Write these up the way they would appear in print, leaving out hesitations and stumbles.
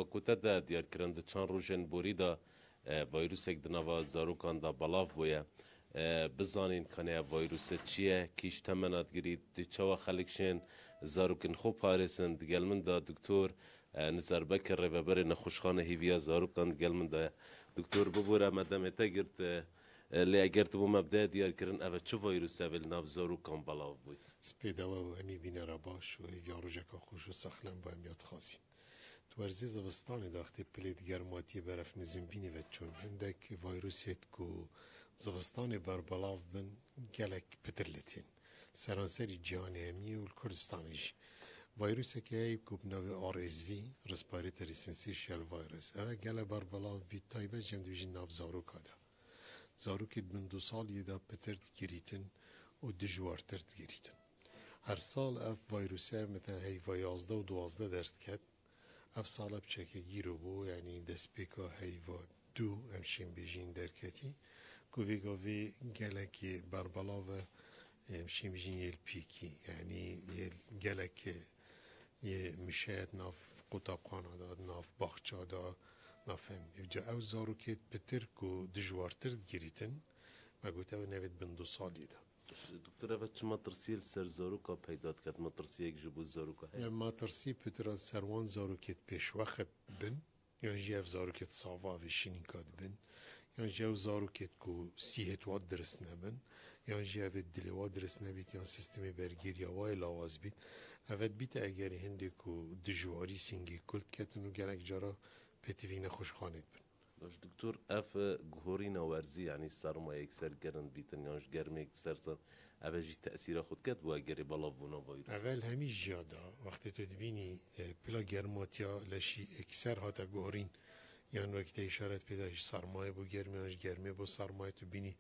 وکوته ده دیار کرند چند روزن بوری دا ویروس یک دنوا زاروکان دا بلاف بویا بزانین کنه ویروس چیه کیش تمنات گرید دی چوا خلقشن زاروکن خوب پارسند گل من دا دکتور نظر بکر رببر نخوشخانه هیویا زاروکان گل من دا دکتور ببوره مدام تا گرد لی اگر تو مبدا دیار کرن اوه چه ویروس اول ناف زاروکان بلاف بوی سپیداوه و امی بینه را باش و یاروژکا خوش و سخلم با امیات خازین تو ورزی زوستانی داختی پلید گرماتی برف نزیم بینی و چون هندک ویروسیت کو زوستانی بربلاف بن گلک پترلتین سرانسری جهانی همی و کردستانیش ویروسی که ای کوب نوی RSV رسپیراتوری سینسیشیال ویروس اوه گله بربلاف بید تایبه جم دویجی ناف زاروکا دا زاروکت من 2 سالی دا پترد گریتن و دجوارترد گریتن هر سال اف ویروسه مثلا هیوا 11 و 12 درست کد اف سال بچکه گیرو بو یعنی دسپیکا هیوا 2 همشین بیجین درکتی کوی گاوی گلکی بربلاوه همشین بیجین یل پیکی یعنی یل گلکی یه مشهد ناف قطابخانه دا ناف باخچه دا ناف هم جا او زاروکت پتر کو دجوارترد گریتن ما گوته و نوید بن 2 سالی دا دکتر اوه چه مطرسی سر زاروکا پیداد کرد مطرسی یک جبو زاروکا هست مطرسی پتر سروان زاروکت پیش وقت بن یا جیف زاروکت صافا و شینین کاد بن یا جیف زاروکت کو سیهت واد درست نبن یا جیف دلی واد درست نبید یا سیستم برگیر یا وای لاواز بید اول بیت اگر هنده کو دجواری سینگی کلت کتنو گرک جارا پتوین خوشخانت بن باش دکتور اف گهوری نوارزی یعنی سرما یک سر گرن بیتن یانش گرمی یک سر سن اوه جی تأثیر خود کد بو اگری بلاف بونا ویروس اول همی جیادا وقتی تو دبینی پلا گرماتیا لشی اکثر هاتا گهورین یعنی وقتی اشارت پیداش سرمایه بو گرمیانش گرمی بو سرمایه تو بینی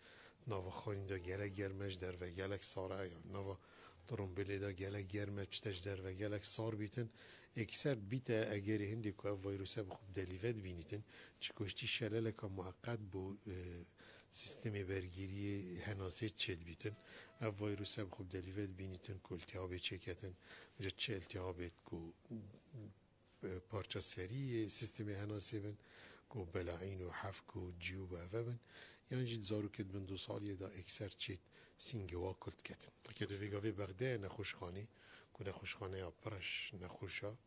ناوا خانی دا گلک گرمش در و گلک ساره یا ناوا ترومبلی دا گلک گرمش چتش در و گلک سار بیتن اکثر بیتا اگر هندی که ویروسه بخوب دلیفت بینیتن چه کشتی شلل که محقق بو سیستم برگیری هناسه چل بیتن او ویروسه بخوب دلیفت بینیتن که التهابه چکتن میره چه التهابت که پارچه سری سیستم هناسه بن که بلاعین و حفک و جیوب و بن یعنی جید زارو کد من 2 سالی دا اکثر چید سینگوا کلت کتن که دو ویگاوی بغده نخوشخانی که نخوشخانه یا پرش نخوشا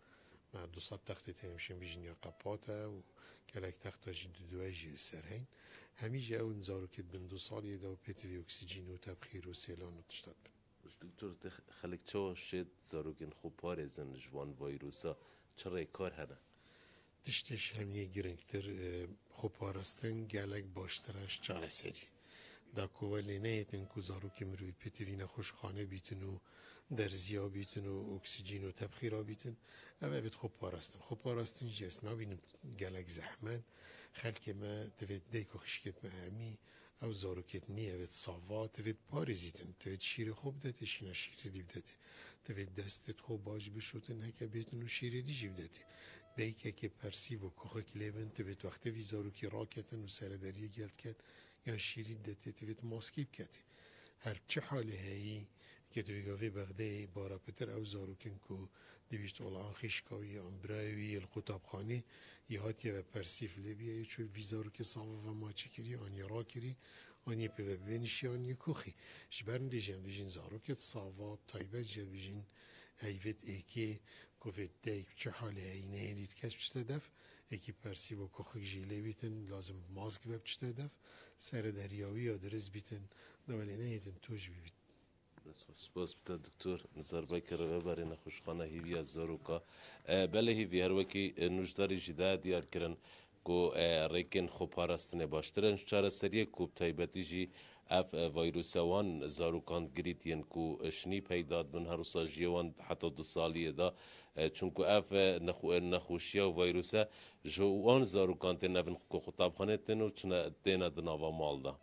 ما 200 تخت تهمشین بیجین یا قپاته و کلک تخت جید دوه جی سرهین همیجه اون زارو کد من 2 سالی دا و پیتوی اکسیجین و تبخیر و سیلان و تشتاد بن دکتور خلق چه شد زاروکن خوب پارزن جوان ویروسا چرا کار هنه تشتش همیه گرنگتر خوب پارستن گلک باشترش چاره سری دا کولی نیتن که زاروک مروی پیتوین خوشخانه بیتن و درزیا بیتن و اکسیژن و تبخیرا بیتن اوه بید خوب پارستن جیست نابینم گلک زحمت خلک ما توید دیکو خشکت ما همی او زاروکت نیه وید صاوا توید پارزیتن توید شیر خوب داته شینا شیر دیو داته توید دستت خوب باش بشوتن هکا بیتن و شیر دی جیو داته دیکه که پرسی و کخه کلیبن توید وقتی وی زاروکی را کتن و سردریه گلد کت یا شیری داته توید ماسکیب کتی هر چه حاله هایی که توی گاوی بغده بارا پتر او زاروکن که دویشت اولان خیشکاوی امبرایوی القطابخانه یهاتی و پرسیف لیبیه چون وی زاروک صافه و ماچه کری آنی را کری آنی پیوه بینشی آنی کخی شبرن دیجن بیجین زاروکت صافه تایبه جد بیجین هیوت ایکی کوفید دیک چه حاله هایی نهیلید کس بچته دف ایکی پرسی و کخک جیله بیتن لازم ماسک بچته دف سر دریاوی یا درز بیتن دولی نهیدن توش بیت سپاس بتا دکتور نظر بکر و باری نخوشخانه هیوی از زاروکا بله هیوی هر وکی نوشداری جدا دیار کرن کو ریکن خوب پارستن باشترن چاره سریه کوب تایبتی جی اف ویروسوان زاروکاند گریتین کو شنی پیداد من هر روزا جیوان حتی 2 سالیه دا چونکو اف نخوشیا و ویروسه جوان زاروکاند نفن کو خطابخانه تنو چنا دینا دناوا مال دا